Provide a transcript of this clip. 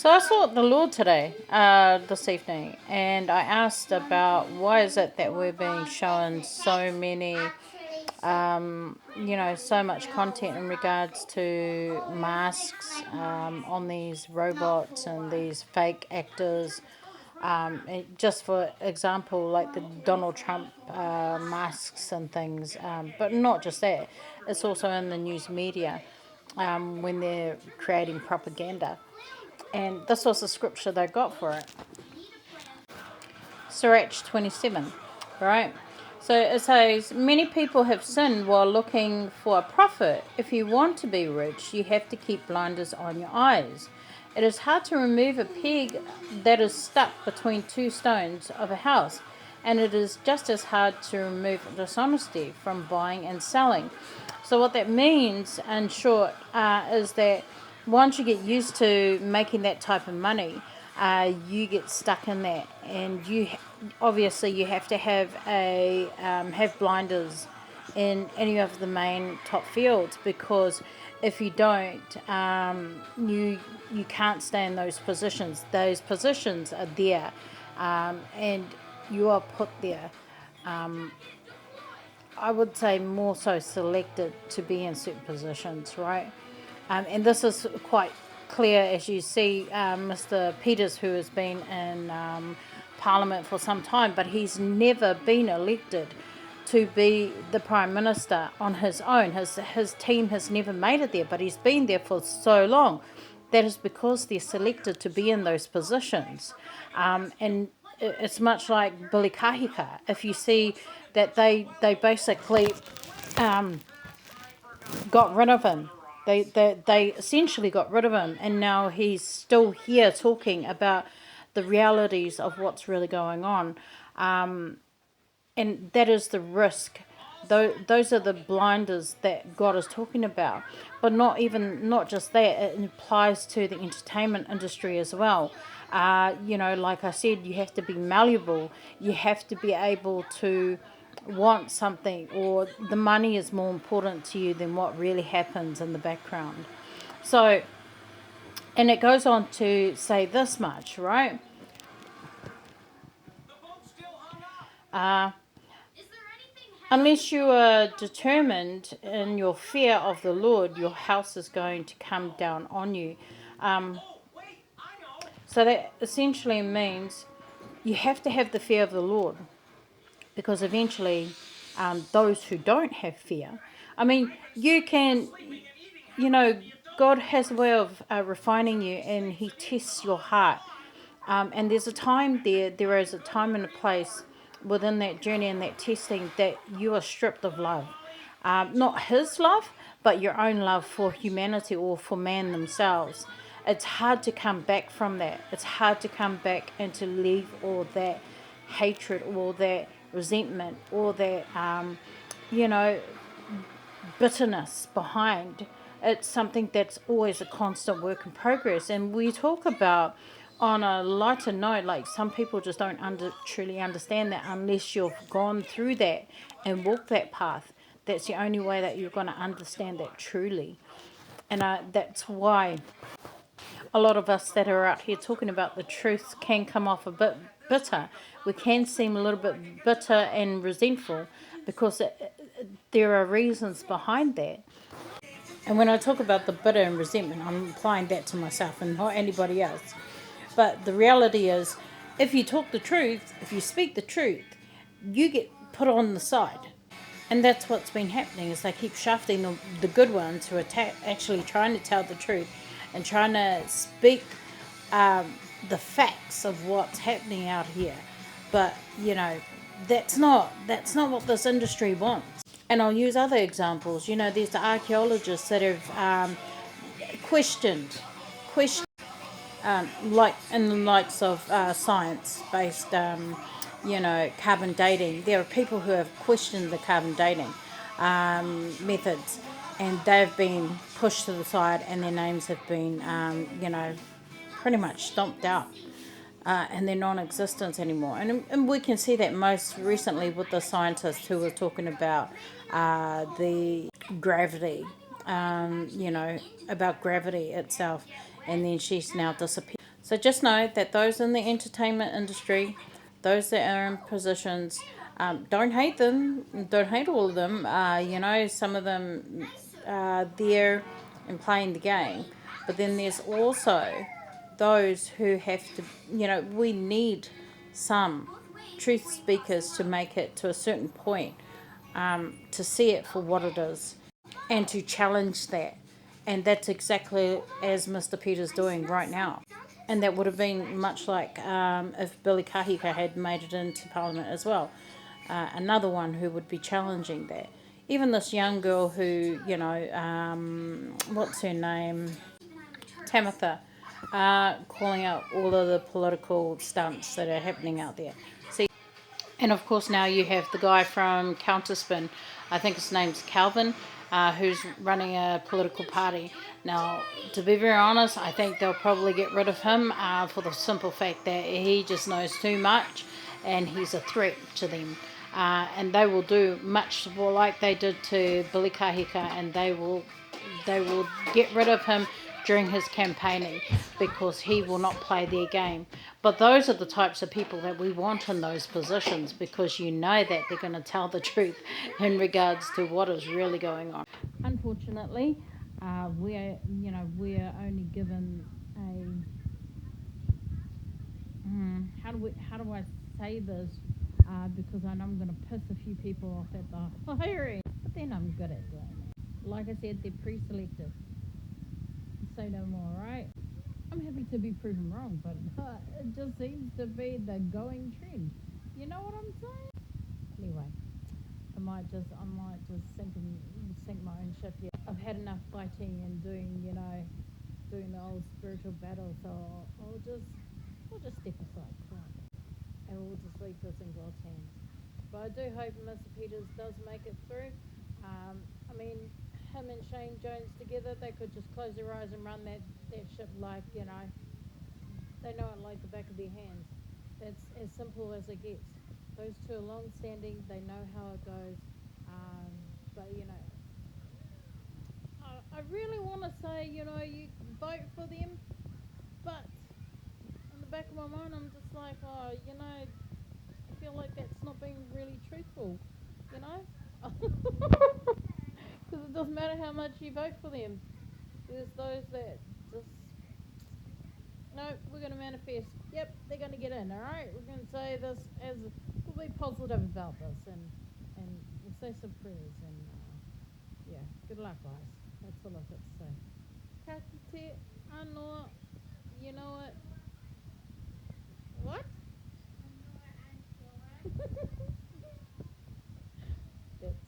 So I sought the Lord today, this evening, and I asked about why is it that we're being shown so many, so much content in regards to masks on these robots and these fake actors. Just for example, like the Donald Trump masks and things, but not just that, it's also in the news media when they're creating propaganda. And this was the scripture they got for it. Sirach 27, right? So it says, many people have sinned while looking for a profit. If you want to be rich, you have to keep blinders on your eyes. It is hard to remove a peg that is stuck between two stones of a house, and it is just as hard to remove dishonesty from buying and selling. So what that means, in short, is that once you get used to making that type of money, you get stuck in that, and obviously you have to have blinders in any of the main top fields, because if you don't, you can't stay in those positions. Those positions are there, and you are put there. I would say more so selected to be in certain positions, right? And this is quite clear as you see Mr. Peters, who has been in Parliament for some time, but he's never been elected to be the Prime Minister on his own. His team has never made it there, but he's been there for so long. That is because they're selected to be in those positions. And it's much like Billy Kahika. If you see that they basically got rid of him. They essentially got rid of him, and now he's still here talking about the realities of what's really going on. And that is the risk. Those are the blinders that God is talking about. But not just that, it applies to the entertainment industry as well. Like I said, you have to be malleable. You have to be able to want something, or the money is more important to you than what really happens in the background. So, and it goes on to say this much, right? Unless you are determined in your fear of the Lord, your house is going to come down on you. So that essentially means you have to have the fear of the Lord, because eventually those who don't have fear, I mean, you can, you know, God has a way of refining you, and He tests your heart. And there's a time there is a time and a place within that journey and that testing that you are stripped of love. Not His love, but your own love for humanity or for man themselves. It's hard to come back from that. It's hard to come back and to leave all that hatred, all that resentment, all that, you know, bitterness behind. It's something that's always a constant work in progress. And we talk about, on a lighter note, like some people just don't truly understand that unless you've gone through that and walked that path. That's the only way that you're going to understand that truly. And that's why a lot of us that are out here talking about the truth can come off a bit bitter. We can seem a little bit bitter and resentful, because there are reasons behind that. And when I talk about the bitter and resentment, I'm applying that to myself and not anybody else. But the reality is, if you talk the truth, if you speak the truth, you get put on the side. And that's what's been happening, is they keep shafting the good ones who are actually trying to tell the truth and trying to speak the facts of what's happening out here. But, that's not what this industry wants. And I'll use other examples. There's the archaeologists that have questioned, like in the likes of science-based, carbon dating. There are people who have questioned the carbon dating methods, and they've been pushed to the side, and their names have been, pretty much stomped out. And they're non-existent anymore. And we can see that most recently with the scientists who were talking about the gravity, about gravity itself, and then she's now disappeared. So just know that those in the entertainment industry, those that are in positions, don't hate them, don't hate all of them. Some of them are there and playing the game. But then there's also those who have to, we need some truth speakers to make it to a certain point, to see it for what it is and to challenge that. And that's exactly as Mr. Peter's doing right now. And that would have been much like if Billy Kahika had made it into Parliament as well. Another one who would be challenging that. Even this young girl who, what's her name? Tamitha, calling out all of the political stunts that are happening out there. See, and of course now you have the guy from Counterspin, I think his name's Calvin, who's running a political party. Now, to be very honest, I think they'll probably get rid of him for the simple fact that he just knows too much and he's a threat to them. And they will do much more like they did to Billy Kahika, and they will get rid of him during his campaigning because he will not play their game. But those are the types of people that we want in those positions, because you know that they're going to tell the truth in regards to what is really going on. Unfortunately, we're only given a how do I say this? Because I know I'm going to piss a few people off at the hearing, but then I'm good at doing it. Like I said, they're pre-selected. Say no more, right? I'm happy to be proven wrong, but it just seems to be the going trend. You know what I'm saying? Anyway, I might just sink my own ship here. I've had enough fighting and doing the old spiritual battle, so I'll just step aside quietly, and we'll just leave this in God's hands. But I do hope Mr. Peters does make it through. I mean, him and Shane Jones together, they could just close their eyes and run that ship like, they know it like the back of their hands. It's as simple as it gets. Those two are long standing, they know how it goes. But, I really want to say, you vote for them, but in the back of my mind, I'm just like, I feel like that's not being really truthful, you know? Because it doesn't matter how much you vote for them. There's those that just, no, we're going to manifest. Yep, they're going to get in, all right? We're going to say this as, we'll be positive about this, and we'll say some prayers, and yeah, good luck, guys. That's all I've got to say. Ka kite anoa.